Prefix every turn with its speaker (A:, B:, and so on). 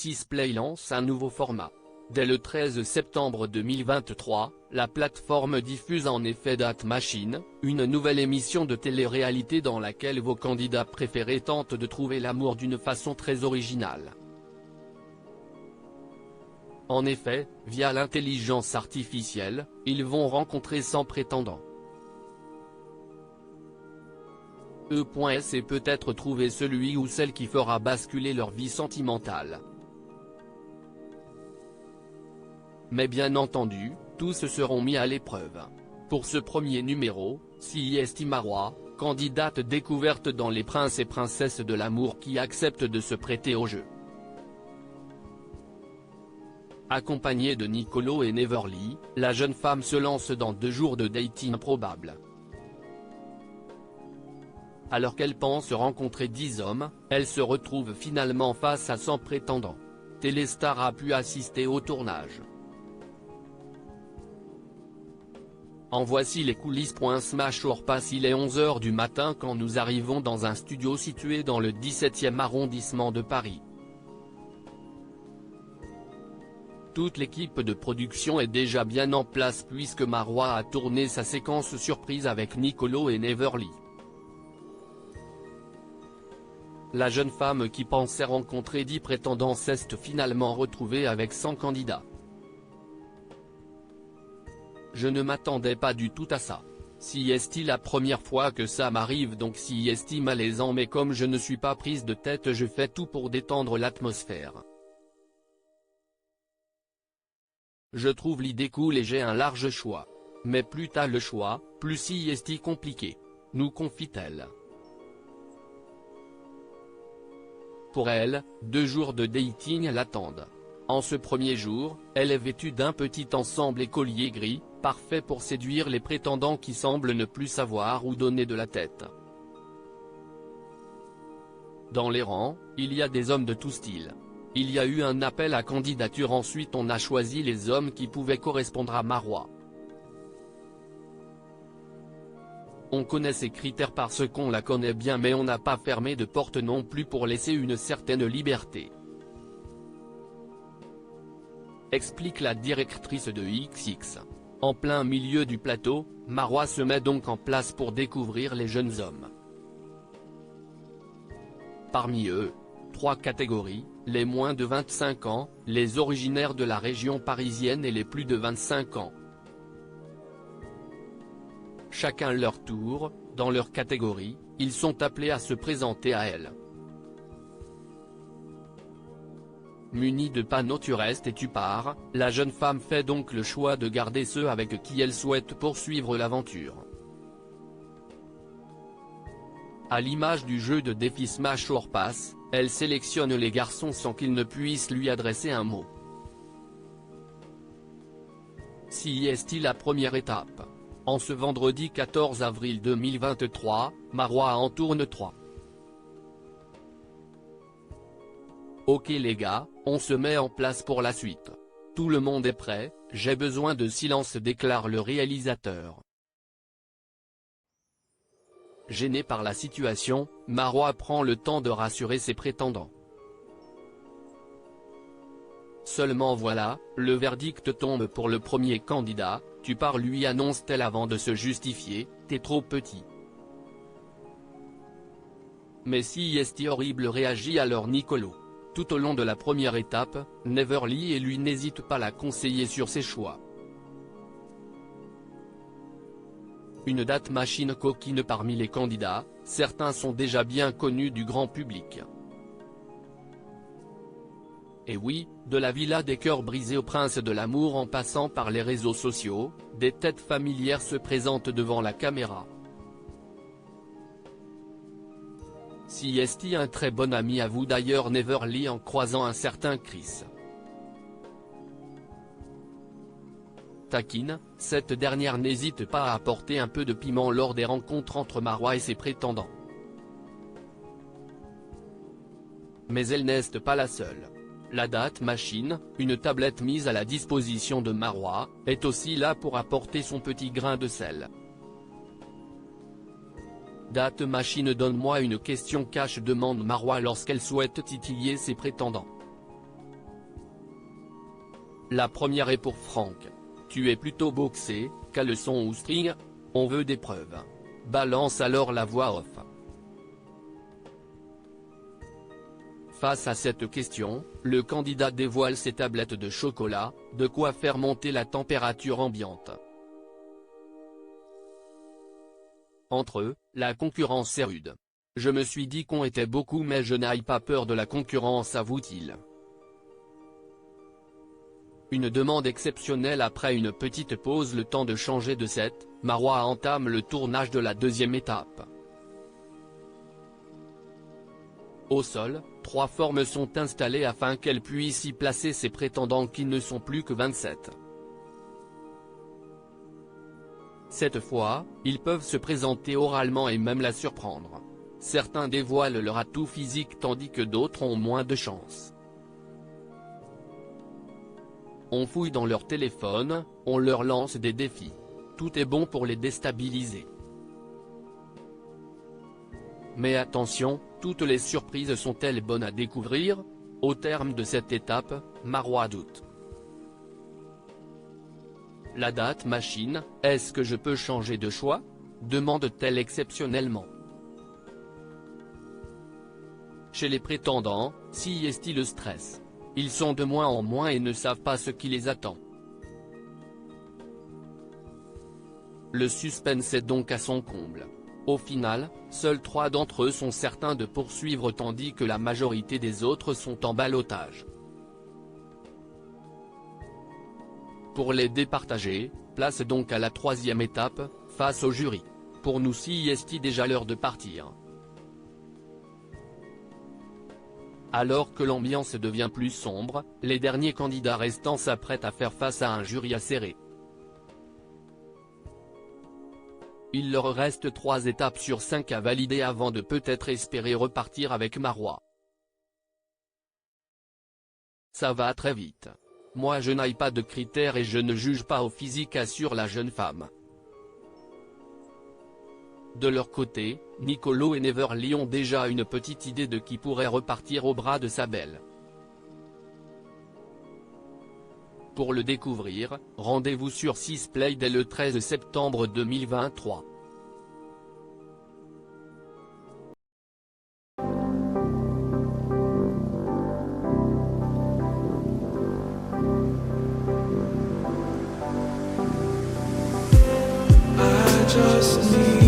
A: Sisplay lance un nouveau format. Dès le 13 septembre 2023, la plateforme diffuse en effet Date Machine, une nouvelle émission de télé-réalité dans laquelle vos candidats préférés tentent de trouver l'amour d'une façon très originale. En effet, via l'intelligence artificielle, ils vont rencontrer 100 prétendants. Et peut-être trouver celui ou celle qui fera basculer leur vie sentimentale. Mais bien entendu, tous seront mis à l'épreuve. Pour ce premier numéro, CIST Marwa, candidate découverte dans Les Princes et Princesses de l'amour qui accepte de se prêter au jeu. Accompagnée de Nicolo et Neverly, la jeune femme se lance dans 2 jours de dating improbable. Alors qu'elle pense rencontrer 10 hommes, elle se retrouve finalement face à 100 prétendants. Téléstar a pu assister au tournage. En voici les coulisses. Smash or Pass. Il est 11 h du matin quand nous arrivons dans un studio situé dans le 17e arrondissement de Paris. Toute l'équipe de production est déjà bien en place puisque Marwa a tourné sa séquence surprise avec Nicolo et Neverly. La jeune femme qui pensait rencontrer 10 prétendants s'est finalement retrouvée avec 100 candidats. Je ne m'attendais pas du tout à ça. Si est-il la première fois que ça m'arrive, donc si est-il malaisant, mais comme je ne suis pas prise de tête, je fais tout pour détendre l'atmosphère. Je trouve l'idée cool et j'ai un large choix. Mais plus t'as le choix, plus si est-il compliqué. Nous confie-t-elle. Pour elle, 2 jours de dating l'attendent. En ce premier jour, elle est vêtue d'un petit ensemble écolier gris, parfait pour séduire les prétendants qui semblent ne plus savoir où donner de la tête. Dans les rangs, il y a des hommes de tout style. Il y a eu un appel à candidature, ensuite on a choisi les hommes qui pouvaient correspondre à Marwa. On connaît ses critères parce qu'on la connaît bien, mais on n'a pas fermé de porte non plus pour laisser une certaine liberté. Explique la directrice de XX. En plein milieu du plateau, Marwa se met donc en place pour découvrir les jeunes hommes. Parmi eux, 3 catégories, les moins de 25 ans, les originaires de la région parisienne et les plus de 25 ans. Chacun leur tour, dans leur catégorie, ils sont appelés à se présenter à elle. Munie de panneaux tu restes et tu pars, la jeune femme fait donc le choix de garder ceux avec qui elle souhaite poursuivre l'aventure. À l'image du jeu de défi Smash or Pass, elle sélectionne les garçons sans qu'ils ne puissent lui adresser un mot. Si est-il la première étape. En ce vendredi 14 avril 2023, Marwa en tourne 3. Ok les gars, on se met en place pour la suite. Tout le monde est prêt, j'ai besoin de silence, déclare le réalisateur. Gênée par la situation, Marwa prend le temps de rassurer ses prétendants. Seulement voilà, le verdict tombe pour le premier candidat, tu pars, lui annonce-t-elle avant de se justifier, t'es trop petit. Mais si est horrible, réagit alors Nicolo. Tout au long de la première étape, Neverly et lui n'hésitent pas à la conseiller sur ses choix. Une date machine coquine parmi les candidats, certains sont déjà bien connus du grand public. Et oui, de la villa des cœurs brisés au prince de l'amour en passant par les réseaux sociaux, des têtes familières se présentent devant la caméra. Si est un très bon ami à vous d'ailleurs, Neverly en croisant un certain Chris. Taquine, cette dernière n'hésite pas à apporter un peu de piment lors des rencontres entre Marwa et ses prétendants. Mais elle n'est pas la seule. La date machine, une tablette mise à la disposition de Marwa, est aussi là pour apporter son petit grain de sel. Date machine, donne-moi une question cash, demande Marwa lorsqu'elle souhaite titiller ses prétendants. La première est pour Franck. Tu es plutôt boxé, caleçon ou string? On veut des preuves. Balance alors la voix off. Face à cette question, le candidat dévoile ses tablettes de chocolat, de quoi faire monter la température ambiante. Entre eux, la concurrence est rude. Je me suis dit qu'on était beaucoup mais je n'ai pas peur de la concurrence, avoue-t-il. Une demande exceptionnelle après une petite pause, le temps de changer de set, Marois entame le tournage de la deuxième étape. Au sol, 3 formes sont installées afin qu'elle puisse y placer ses prétendants qui ne sont plus que 27. Cette fois, ils peuvent se présenter oralement et même la surprendre. Certains dévoilent leur atout physique tandis que d'autres ont moins de chance. On fouille dans leur téléphone, on leur lance des défis. Tout est bon pour les déstabiliser. Mais attention, toutes les surprises sont-elles bonnes à découvrir? Au terme de cette étape, Marois doute. La date machine, est-ce que je peux changer de choix? Demande-t-elle exceptionnellement. Chez les prétendants, si est-il le stress? Ils sont de moins en moins et ne savent pas ce qui les attend. Le suspense est donc à son comble. Au final, seuls 3 d'entre eux sont certains de poursuivre tandis que la majorité des autres sont en ballottage. Pour les départager, place donc à la 3e étape, face au jury. Pour nous si est-il déjà l'heure de partir. Alors que l'ambiance devient plus sombre, les derniers candidats restants s'apprêtent à faire face à un jury acéré. Il leur reste 3 étapes sur 5 à valider avant de peut-être espérer repartir avec Marois. Ça va très vite. Moi je n'ai pas de critères et je ne juge pas au physique, assure la jeune femme. De leur côté, Nicolo et Neverly ont déjà une petite idée de qui pourrait repartir au bras de sa belle. Pour le découvrir, rendez-vous sur 6play dès le 13 septembre 2023.
B: I just need